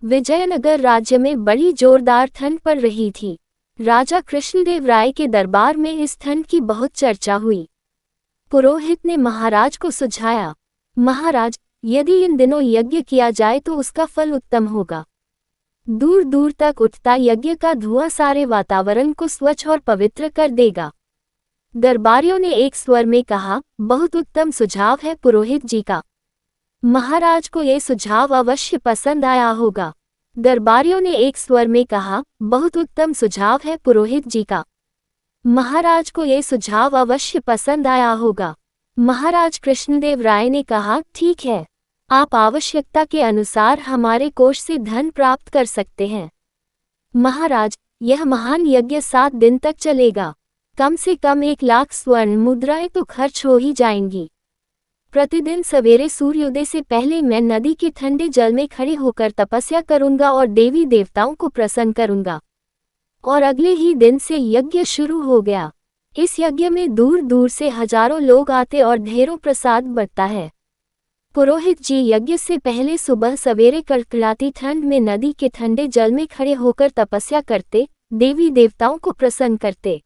विजयनगर राज्य में बड़ी जोरदार ठंड पड़ रही थी। राजा कृष्णदेव राय के दरबार में इस ठंड की बहुत चर्चा हुई। पुरोहित ने महाराज को सुझाया, महाराज, यदि इन दिनों यज्ञ किया जाए तो उसका फल उत्तम होगा। दूर दूर तक उठता यज्ञ का धुआं सारे वातावरण को स्वच्छ और पवित्र कर देगा। दरबारियों ने एक स्वर में कहा, बहुत उत्तम सुझाव है पुरोहित जी का। महाराज को यह सुझाव अवश्य पसंद आया होगा। दरबारियों ने एक स्वर में कहा, बहुत उत्तम सुझाव है पुरोहित जी का। महाराज को यह सुझाव अवश्य पसंद आया होगा। महाराज कृष्णदेव राय ने कहा, ठीक है, आप आवश्यकता के अनुसार हमारे कोष से धन प्राप्त कर सकते हैं। महाराज, यह महान यज्ञ 7 दिन तक चलेगा। कम से कम 1 लाख स्वर्ण मुद्राएं तो खर्च हो ही जाएंगी। प्रतिदिन सवेरे सूर्योदय से पहले मैं नदी के ठंडे जल में खड़े होकर तपस्या करूंगा और देवी देवताओं को प्रसन्न करूंगा। और अगले ही दिन से यज्ञ शुरू हो गया। इस यज्ञ में दूर दूर से हजारों लोग आते और ढेरों प्रसाद बंटता है। पुरोहित जी यज्ञ से पहले सुबह सवेरे कड़कड़ाती ठंड में नदी के ठंडे जल में खड़े होकर तपस्या करते, देवी देवताओं को प्रसन्न करते।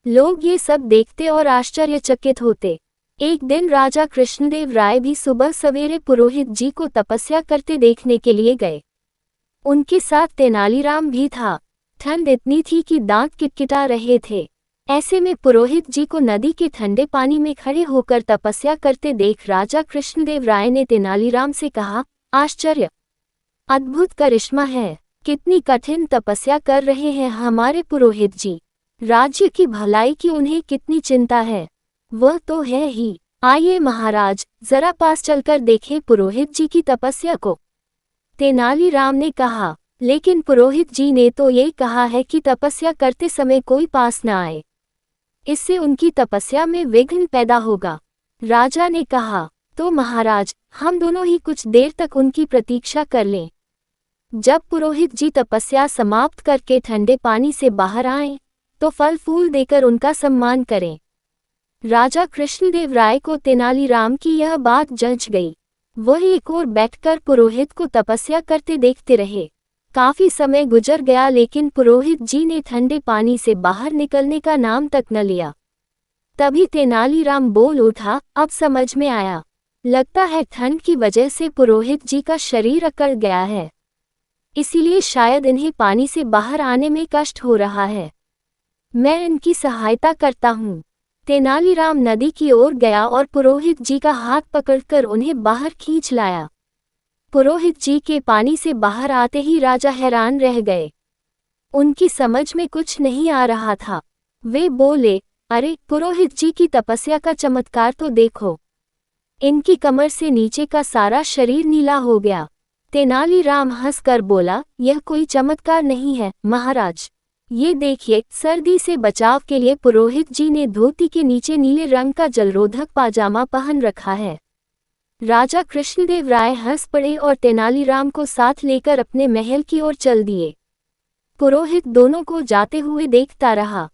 लोग ये सब देखते और आश्चर्यचकित होते। एक दिन राजा कृष्णदेव राय भी सुबह सवेरे पुरोहित जी को तपस्या करते देखने के लिए गए। उनके साथ तेनालीराम भी था। ठंड इतनी थी कि दांत किटकिटा रहे थे। ऐसे में पुरोहित जी को नदी के ठंडे पानी में खड़े होकर तपस्या करते देख राजा कृष्णदेव राय ने तेनालीराम से कहा, आश्चर्य, अद्भुत करिश्मा है। कितनी कठिन तपस्या कर रहे हैं हमारे पुरोहित जी। राज्य की भलाई की उन्हें कितनी चिंता है। वह तो है ही। आइए महाराज, जरा पास चलकर देखें पुरोहित जी की तपस्या को। तेनालीराम ने कहा, लेकिन पुरोहित जी ने तो ये कहा है कि तपस्या करते समय कोई पास न आए। इससे उनकी तपस्या में विघ्न पैदा होगा। राजा ने कहा, तो महाराज, हम दोनों ही कुछ देर तक उनकी प्रतीक्षा कर लें। जब पुरोहित जी तपस्या समाप्त करके ठंडे पानी से बाहर आएं, तो फल फूल देकर उनका सम्मान करें। राजा कृष्णदेव राय को तेनालीराम की यह बात जच गई। वह एक ओर बैठकर पुरोहित को तपस्या करते देखते रहे। काफी समय गुजर गया लेकिन पुरोहित जी ने ठंडे पानी से बाहर निकलने का नाम तक न लिया। तभी तेनालीराम बोल उठा, अब समझ में आया। लगता है ठंड की वजह से पुरोहित जी का शरीर अकड़ गया है। इसीलिए शायद इन्हें पानी से बाहर आने में कष्ट हो रहा है। मैं इनकी सहायता करता हूँ। तेनालीराम नदी की ओर गया और पुरोहित जी का हाथ पकड़कर उन्हें बाहर खींच लाया। पुरोहित जी के पानी से बाहर आते ही राजा हैरान रह गए। उनकी समझ में कुछ नहीं आ रहा था। वे बोले, अरे पुरोहित जी की तपस्या का चमत्कार तो देखो। इनकी कमर से नीचे का सारा शरीर नीला हो गया। तेनालीराम हंसकर बोला, यह कोई चमत्कार नहीं है महाराज। ये देखिए, सर्दी से बचाव के लिए पुरोहित जी ने धोती के नीचे नीले रंग का जलरोधक पाजामा पहन रखा है। राजा कृष्णदेव राय हंस पड़े और तेनालीराम को साथ लेकर अपने महल की ओर चल दिए। पुरोहित दोनों को जाते हुए देखता रहा।